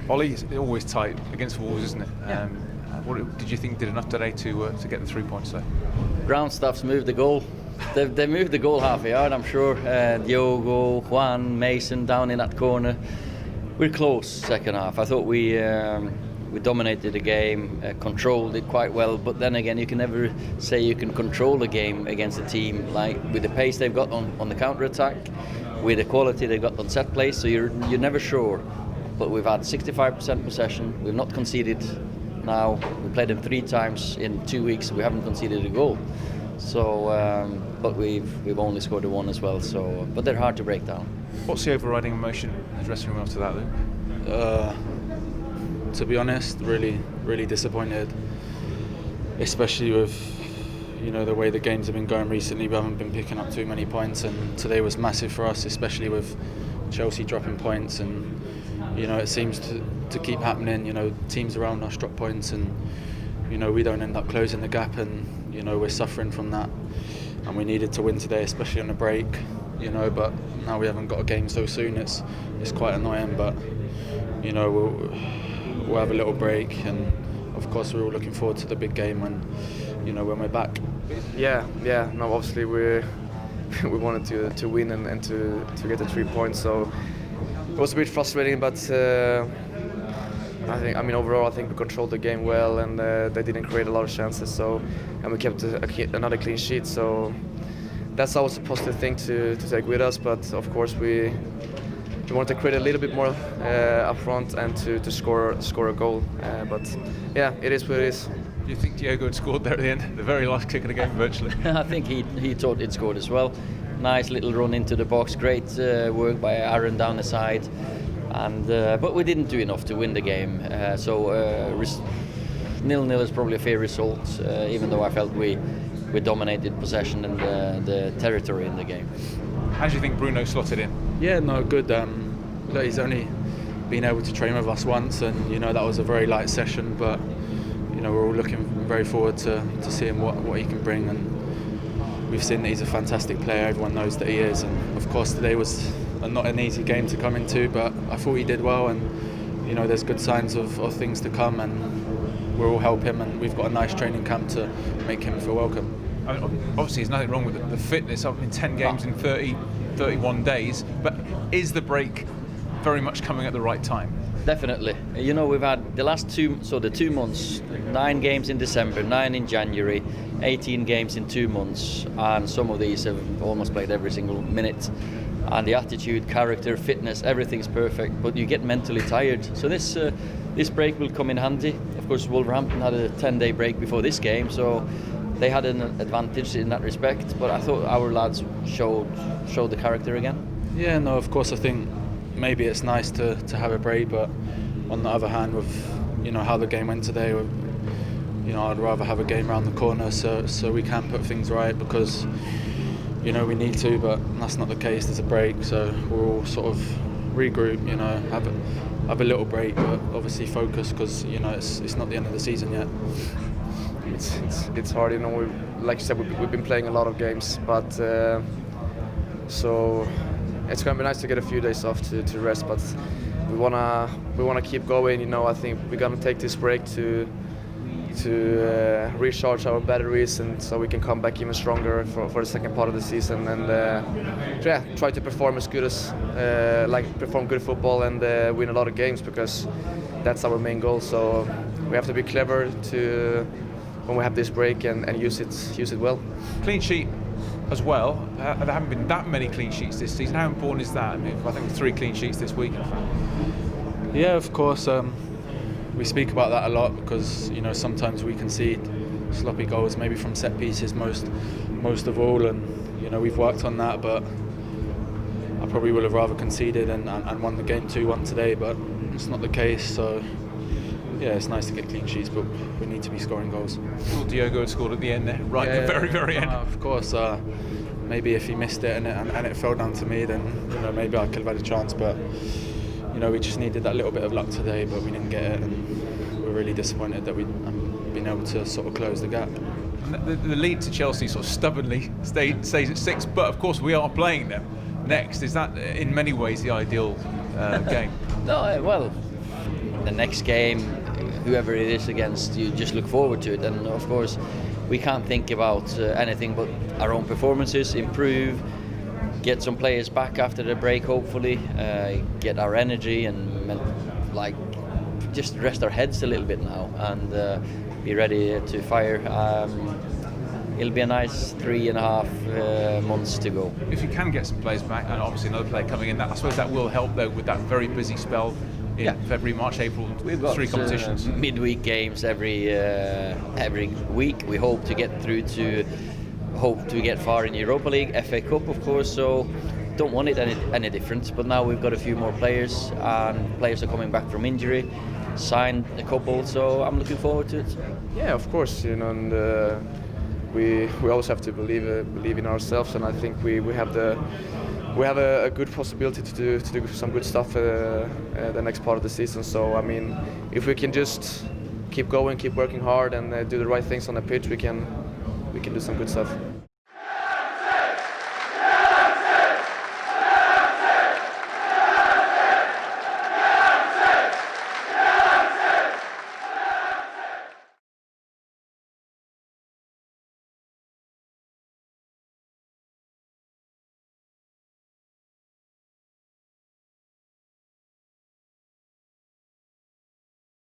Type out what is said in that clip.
Ollie's always tight against Wolves, isn't it? Yeah. What did you think did enough today to get the 3 points there? Ground staff's moved the goal. They moved the goal half a yard, I'm sure. Diogo, Juan, Mason down in that corner. We're close second half. I thought we dominated the game, controlled it quite well. But then again, you can never say you can control the game against a team like with the pace they've got on the counter attack, with the quality they've got on set plays. So you're never sure. But we've had 65% possession. We've not conceded. Now we played them 3 times in 2 weeks. We haven't conceded a goal. So, but we've only scored a 1 as well. So, but they're hard to break down. What's the overriding emotion in the dressing room after that, Luke? To be honest, really disappointed, especially with the way the games have been going recently. We haven't been picking up too many points, and today was massive for us, especially with Chelsea dropping points, and it seems to keep happening. Teams around us drop points, and we don't end up closing the gap, and we're suffering from that. And we needed to win today, especially on a break. But now we haven't got a game so soon. It's quite annoying, but we'll have a little break, and of course we're all looking forward to the big game when we're back. Yeah. No, obviously we wanted to win and to get the 3 points. So it was a bit frustrating, but overall I think we controlled the game well, and they didn't create a lot of chances. So, and we kept another clean sheet. So that's always a positive thing to take with us. But of course we wanted to create a little bit more up front and to score a goal. But yeah, it is what it is. Do you think Diogo had scored there at the end, the very last kick of the game, virtually? I think he thought he'd scored as well. Nice little run into the box. Great work by Aaron down the side. And but we didn't do enough to win the game. 0-0 is probably a fair result, even though I felt we dominated possession and the territory in the game. How do you think Bruno slotted in? Yeah, no, good. Look, he's only been able to train with us once, and that was a very light session. But we're all looking very forward to seeing what he can bring, and we've seen that he's a fantastic player. Everyone knows that he is, and of course today was not an easy game to come into. But I thought he did well, and there's good signs of things to come, and we'll all help him, and we've got a nice training camp to make him feel welcome. Obviously, there's nothing wrong with the fitness. I've been 10 games in 31 days, but is the break very much coming at the right time? Definitely. We've had the last 2 months, 9 games in December, 9 in January, 18 games in 2 months, and some of these have almost played every single minute. And the attitude, character, fitness, everything's perfect, but you get mentally tired. So this break will come in handy. Of course, Wolverhampton had a 10-day break before this game, so they had an advantage in that respect. But I thought our lads showed the character again. Yeah, no, of course I think maybe it's nice to have a break, but on the other hand, with how the game went today, I'd rather have a game around the corner so we can put things right, because we need to, but that's not the case. There's a break, so we'll all sort of regroup, have a little break, but obviously focus, because it's not the end of the season yet. It's hard, like you said, we've been playing a lot of games, but so it's gonna be nice to get a few days off to rest, but we wanna keep going. I think we're gonna take this break to recharge our batteries, and so we can come back even stronger for the second part of the season, and try to perform as good as perform good football and win a lot of games, because that's our main goal. So we have to be clever when we have this break and use it well. Clean sheet as well. There haven't been that many clean sheets this season. How important is that? I think 3 clean sheets this week. Yeah, of course. We speak about that a lot, because sometimes we concede sloppy goals, maybe from set pieces most of all, and we've worked on that. But I probably would have rather conceded and won the game 2-1 today, but it's not the case. So yeah, it's nice to get clean sheets, but we need to be scoring goals. Diogo had scored at the end there, right at the very, very end. Of course. Maybe if he missed it and it fell down to me, then maybe I could have had a chance. But we just needed that little bit of luck today, but we didn't get it, and we're really disappointed that we haven't been able to sort of close the gap. And the lead to Chelsea sort of stubbornly stays at 6, but of course we are playing them next. Is that in many ways the ideal game? No, well, the next game, whoever it is against, you just look forward to it. And of course, we can't think about anything but our own performances, improve, get some players back after the break, hopefully, get our energy and just rest our heads a little bit now and be ready to fire. It'll be a nice 3.5 months to go. If you can get some players back, and obviously another player coming in, I suppose that will help though with that very busy spell in February, March, April. We've got 3 competitions. Midweek games every week. We hope to get far in Europa League, FA Cup, of course. So don't want it any different. But now we've got a few more players, and players are coming back from injury. Signed a couple, so I'm looking forward to it. Yeah, of course, and we always have to believe in ourselves, and I think we have a good possibility to do some good stuff the next part of the season. So I mean, if we can just keep going, keep working hard, and do the right things on the pitch, we can do some good stuff.